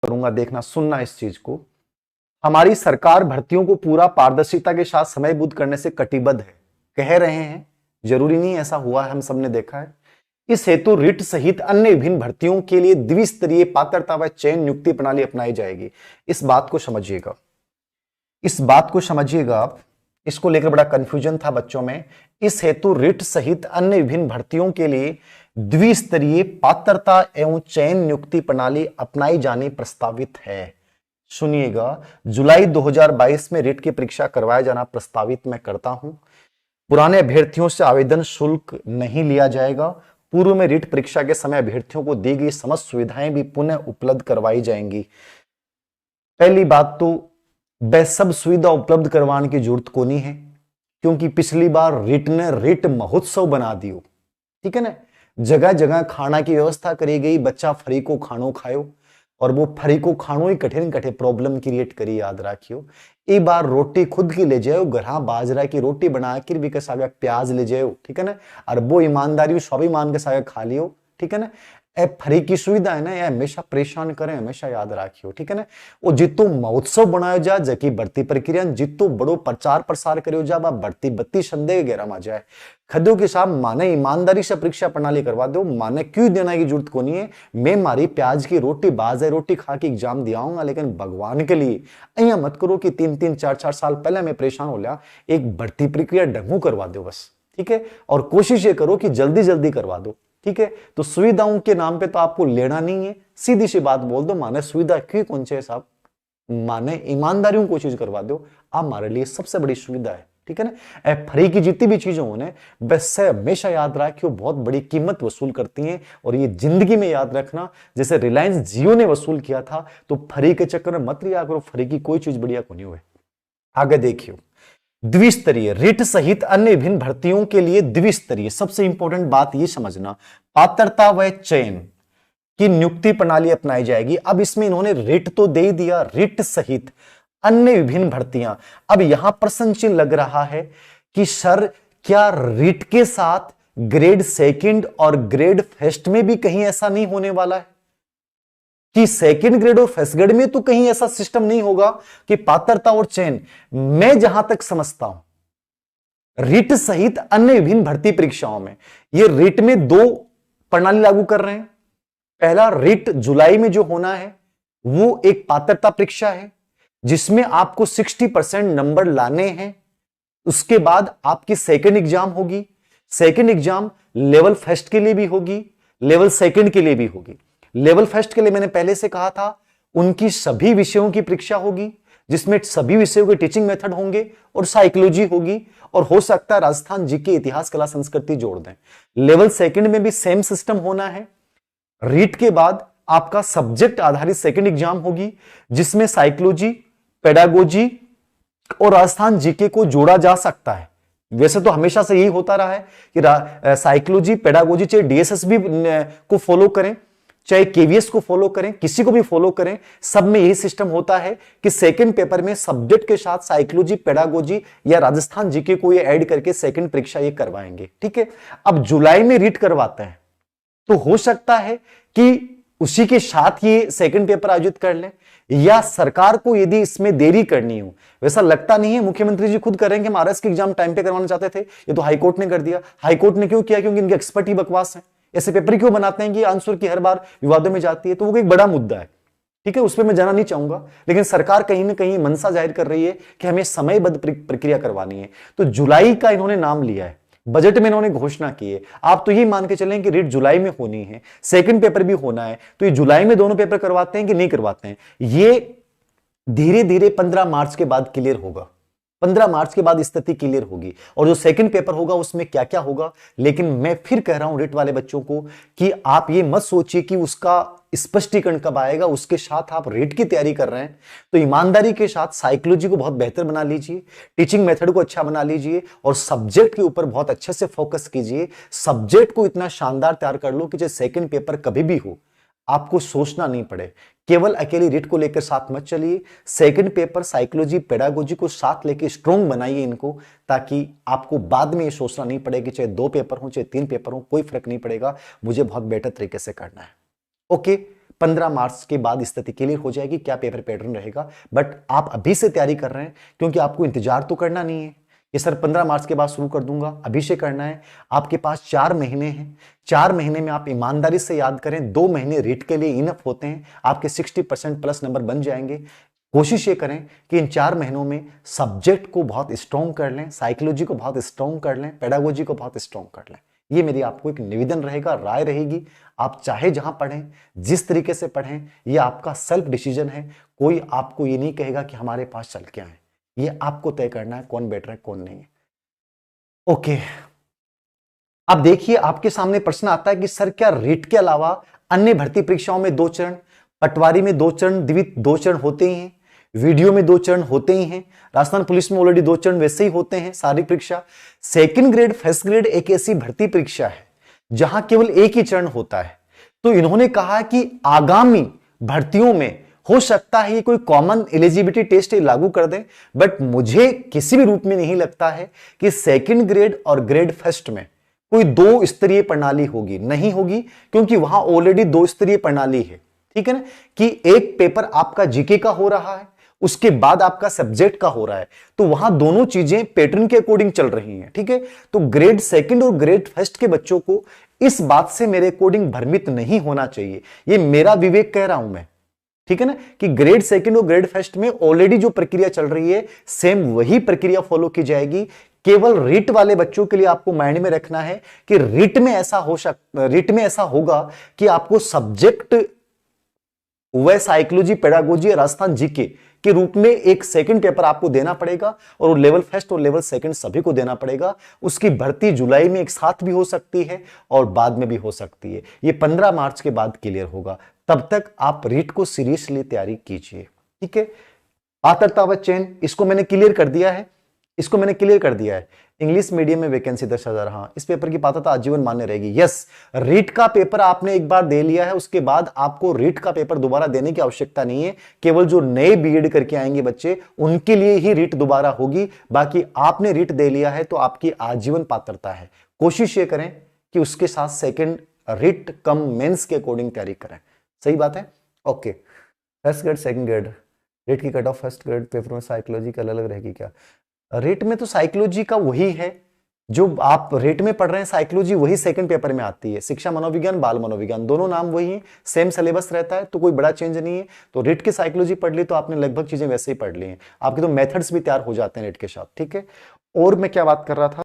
करूंगा, देखना सुनना इस चीज को। हमारी सरकार भर्तियों को पूरा पारदर्शिता के साथ समयबद्ध करने से कटिबद्ध है, कह रहे हैं, जरूरी नहीं ऐसा हुआ है, हम सबने देखा है। इस हेतु रिट सहित अन्य विभिन्न भर्तियों के लिए द्विस्तरीय पात्रता व चयन नियुक्ति प्रणाली अपनाई जाएगी। इस बात को समझिएगा, इस बात को समझिएगा आप, इसको लेकर बड़ा कंफ्यूजन था बच्चों में। इस हेतु रिट सहित अन्य विभिन्न भर्तियों के लिए द्विस्तरीय पात्रता एवं चयन नियुक्ति प्रणाली अपनाई जानी प्रस्तावित है। सुनिएगा, जुलाई 2022 में रिट की परीक्षा करवाया जाना प्रस्तावित मैं करता हूं। पुराने अभ्यर्थियों से आवेदन शुल्क नहीं लिया जाएगा। पूर्व में रिट परीक्षा के समय अभ्यर्थियों को दी गई समस्त सुविधाएं भी पुनः उपलब्ध करवाई जाएंगी। पहली बात तो वह सब सुविधा उपलब्ध करवाने की जरूरत को नहीं है, क्योंकि पिछली बार रिट ने रिट महोत्सव बना दियो, ठीक है ना। जगह जगह खाना की व्यवस्था करी गई, बच्चा फ्री को खानो खायो, और वो फ्री को खानो ही कठिन कठिन प्रॉब्लम क्रिएट करी, याद रखियो। एक बार रोटी खुद की ले जाओ, घर बाजरा की रोटी बना कर भी सागे प्याज ले जाओ, ठीक है ना, और वो ईमानदारी स्वाभिमान के सागे खा लियो, ठीक है ना। ए फ्री की सुविधा है ना, ये हमेशा परेशान करें, हमेशा याद रखियो, ठीक है ना। वो जितो महोत्सव बनायो जा, जबकि भर्ती प्रक्रिया जितो बड़ो प्रचार प्रसार करो जा, भर्ती बत्ती संदेह घेरा मा जाए। खदों के साथ माने ईमानदारी से परीक्षा प्रणाली करवा दो, माने क्यों देना की जरूरत को नहीं है। मैं मारी प्याज की रोटी बाजे रोटी खा के एग्जाम दियाऊंगा, लेकिन भगवान के लिए अहिया मत करो कि 3-3 4-4 साल पहले मैं परेशान हो लिया। एक भर्ती प्रक्रिया ढंगू करवा दो बस, ठीक है। और कोशिश ये करो कि जल्दी जल्दी करवा दो, ठीक है। तो सुविधाओं के नाम पे तो आपको लेना नहीं है, सीधी सी बात बोल दो, माने सुविधा क्यों कौन से साहब, माने ईमानदारियों कोशिश करवा दो, आप हमारे लिए सबसे बड़ी सुविधा है, ठीक है ना। फ्री की जितनी भी चीजें होने बस हमेशा याद रखियो, बहुत बड़ी कीमत वसूल करती हैं। और ये जिंदगी में याद रखना, जैसे रिलायंस जियो ने वसूल किया था, तो फ्री के चक्कर में मत लिया करो, फ्री की कोई चीज बढ़िया को नहीं हुए। आगे देखियो, द्विस्तरीय रिट सहित अन्य विभिन्न भर्तियों के लिए द्विस्तरीय, सबसे इंपॉर्टेंट बात यह समझना, पात्रता व चयन की नियुक्ति प्रणाली अपनाई जाएगी। अब इसमें इन्होंने रिट तो दे दिया, रिट सहित अन्य विभिन्न भर्तियां। अब यहां प्रश्न चिन्ह लग रहा है कि सर क्या रिट के साथ ग्रेड सेकंड और ग्रेड फर्स्ट में भी कहीं ऐसा नहीं होने वाला है कि सेकंड ग्रेड और फर्स्ट ग्रेड में तो कहीं ऐसा सिस्टम नहीं होगा कि पात्रता और चयन। मैं जहां तक समझता हूं रिट सहित अन्य विभिन्न भर्ती परीक्षाओं में ये रिट में दो प्रणाली लागू कर रहे हैं। पहला, रिट जुलाई में जो होना है वो एक पात्रता परीक्षा है जिसमें आपको 60% नंबर लाने हैं। उसके बाद आपकी सेकंड एग्जाम होगी। सेकंड एग्जाम लेवल फर्स्ट के लिए भी होगी, लेवल सेकंड के लिए भी होगी। लेवल फर्स्ट के लिए मैंने पहले से कहा था, उनकी सभी विषयों की परीक्षा होगी जिसमें सभी विषयों के टीचिंग मेथड होंगे और साइकोलॉजी होगी, और हो सकता है राजस्थान जीके, इतिहास, कला, संस्कृति जोड़ दें। लेवल सेकंड में भी सेम सिस्टम होना है। रीट के बाद आपका सब्जेक्ट आधारित सेकंड एग्जाम होगी जिसमें साइकोलॉजी, पेडागोजी और राजस्थान जीके को जोड़ा जा सकता है। वैसे तो हमेशा से यही होता रहा है कि साइकोलॉजी, पेडागोजी चाहे डीएसएसबी को फॉलो करें, चाहे केवीएस को फॉलो करें, किसी को भी फॉलो करें, सब में यही सिस्टम होता है कि सेकंड पेपर में सब्जेक्ट के साथ साइकोलॉजी, पेडागोजी या राजस्थान जीके को ये ऐड करके सेकंड परीक्षा ये करवाएंगे, ठीक है। अब जुलाई में रीट करवाते हैं तो हो सकता है कि उसी के साथ ये सेकंड पेपर आयोजित कर लें, या सरकार को यदि इसमें देरी करनी हो, वैसा लगता नहीं है। मुख्यमंत्री जी खुद करेंगे, महाराष्ट्र के एग्जाम टाइम पे करवाना चाहते थे, ये तो हाईकोर्ट ने कर दिया। हाईकोर्ट ने क्यों किया? क्योंकि इनके एक्सपर्ट ही बकवास है। ऐसे पेपर क्यों बनाते हैं कि आंसर की हर बार विवादों में जाती है, तो वो एक बड़ा मुद्दा है, ठीक है, उस पर मैं जाना नहीं चाहूंगा। लेकिन सरकार कहीं ना कहीं मनसा जाहिर कर रही है कि हमें समयबद्ध प्रक्रिया करवानी है, तो जुलाई का इन्होंने नाम लिया है, बजट में इन्होंने घोषणा की है। आप तो ये मान के चलें कि रीट जुलाई में होनी है, सेकंड पेपर भी होना है, तो ये जुलाई में दोनों पेपर करवाते हैं कि नहीं करवाते हैं, ये धीरे धीरे 15 मार्च के बाद क्लियर होगा। 15 मार्च के बाद स्थिति क्लियर होगी, और जो सेकंड पेपर होगा उसमें क्या क्या होगा। लेकिन मैं फिर कह रहा हूं रीट वाले बच्चों को कि आप ये मत सोचिए कि उसका स्पष्टीकरण कब आएगा, उसके साथ आप रीट की तैयारी कर रहे हैं तो ईमानदारी के साथ साइकोलॉजी को बहुत बेहतर बना लीजिए, टीचिंग मेथड को अच्छा बना लीजिए, और सब्जेक्ट के ऊपर बहुत अच्छे से फोकस कीजिए। सब्जेक्ट को इतना शानदार तैयार कर लो कि चाहे सेकंड पेपर कभी भी हो आपको सोचना नहीं पड़े। केवल अकेली रीट को लेकर साथ मत चलिए, सेकंड पेपर साइकोलॉजी, पेडागोजी को साथ लेकर स्ट्रॉन्ग बनाइए इनको, ताकि आपको बाद में ये सोचना नहीं पड़े कि चाहे 2 पेपर हो चाहे 3 पेपर हो, कोई फर्क नहीं पड़ेगा, मुझे बहुत बेहतर तरीके से करना है। ओके, 15 मार्च के बाद स्थिति क्लियर हो जाएगी क्या पेपर पैटर्न रहेगा। बट आप अभी से तैयारी कर रहे हैं क्योंकि आपको इंतजार तो करना नहीं है ये सर 15 मार्च के बाद शुरू कर दूंगा, अभी से करना है। आपके पास 4 महीने हैं, 4 महीने में आप ईमानदारी से याद करें, 2 महीने रीट के लिए इनफ होते हैं, आपके 60% प्लस नंबर बन जाएंगे। कोशिश ये करें कि इन 4 महीनों में सब्जेक्ट को बहुत स्ट्रॉन्ग कर लें, साइकोलॉजी को बहुत स्ट्रॉन्ग कर लें, पेडागोजी को बहुत स्ट्रॉन्ग कर लें। ये मेरी आपको एक निवेदन रहेगा, राय रहेगी। आप चाहे जहां पढ़ें, जिस तरीके से पढ़ें, ये आपका सेल्फ डिसीजन है। कोई आपको ये नहीं कहेगा कि हमारे पास चल क्या है, ये आपको तय करना है कौन बेटर है कौन नहीं है। ओके, अब देखिए आपके सामने प्रश्न आता है कि सर क्या रीट के अलावा अन्य भर्ती परीक्षाओं में 2 चरण, पटवारी में 2 चरण, द्वित 2 चरण होते ही हैं, वीडियो में 2 चरण होते ही हैं, राजस्थान पुलिस में ऑलरेडी 2 चरण वैसे ही होते हैं सारी परीक्षा। सेकंड ग्रेड फर्स्ट ग्रेड एक ऐसी भर्ती परीक्षा है जहां केवल एक ही चरण होता है। तो इन्होंने कहा कि आगामी भर्तियों में हो सकता है ये कोई कॉमन एलिजिबिलिटी टेस्ट लागू कर दें, बट मुझे किसी भी रूप में नहीं लगता है कि सेकंड ग्रेड और ग्रेड फर्स्ट में कोई 2 स्तरीय प्रणाली होगी, नहीं होगी, क्योंकि वहां ऑलरेडी 2 स्तरीय प्रणाली है। ठीक है ना, कि एक पेपर आपका जीके का हो रहा है, उसके बाद आपका सब्जेक्ट का हो रहा है, तो वहां दोनों चीजें पैटर्न के अकॉर्डिंग चल रही हैं। ठीक है, तो ग्रेड सेकंड और ग्रेड फर्स्ट के बच्चों को इस बात से मेरे अकॉर्डिंग भ्रमित नहीं होना चाहिए, ये मेरा विवेक कह रहा हूं मैं। ठीक है ना, कि ग्रेड सेकंड और ग्रेड फर्स्ट में ऑलरेडी जो प्रक्रिया चल रही है सेम वही प्रक्रिया फॉलो की जाएगी। केवल रीट वाले बच्चों के लिए आपको माइंड में रखना है कि रीट में ऐसा होगा कि आपको सब्जेक्ट वह साइकोलॉजी, पेडागोजी या राजस्थान जीके के रूप में एक सेकंड पेपर आपको देना पड़ेगा, और वो लेवल फर्स्ट और लेवल सेकंड सभी को देना पड़ेगा। उसकी भर्ती जुलाई में एक साथ भी हो सकती है और बाद में भी हो सकती है। ये 15 मार्च के बाद क्लियर होगा, तब तक आप रीट को सीरियसली तैयारी कीजिए। ठीक है, आतरतावत चयन इसको मैंने क्लियर कर दिया है। इंग्लिश मीडियम में वैकेंसी 10,000, हाँ, इस पेपर की पात्रता आजीवन मान्य रहेगी। यस, रीट का पेपर आपने एक बार दे लिया है, उसके बाद आपको रीट का पेपर दोबारा देने की आवश्यकता नहीं है। केवल जो नए बीएड करके आएंगे बच्चे उनके लिए ही रीट दोबारा होगी। बाकी आपने रीट दे लिया है तो आपकी आजीवन पात्रता है। कोशिश ये करें कि उसके साथ सेकेंड रीट कम मेंस के अकॉर्डिंग तैयारी करें। सही बात है। Okay, first grade second grade REET की cut off first grade paper में साइकोलॉजी का अलग रहेगी क्या? रेट में तो साइकोलॉजी का वही है जो आप रेट में पढ़ रहे हैं, साइकोलॉजी वही सेकंड पेपर में आती है। शिक्षा मनोविज्ञान, बाल मनोविज्ञान, दोनों नाम वही है, सेम सिलेबस रहता है, तो कोई बड़ा चेंज नहीं है। तो रेट की साइकोलॉजी पढ़ ली तो आपने लगभग चीजें वैसे ही पढ़ ली हैं, आपके तो मेथड्स भी तैयार हो जाते हैं रेट के साथ। ठीक है, और मैं क्या बात कर रहा था,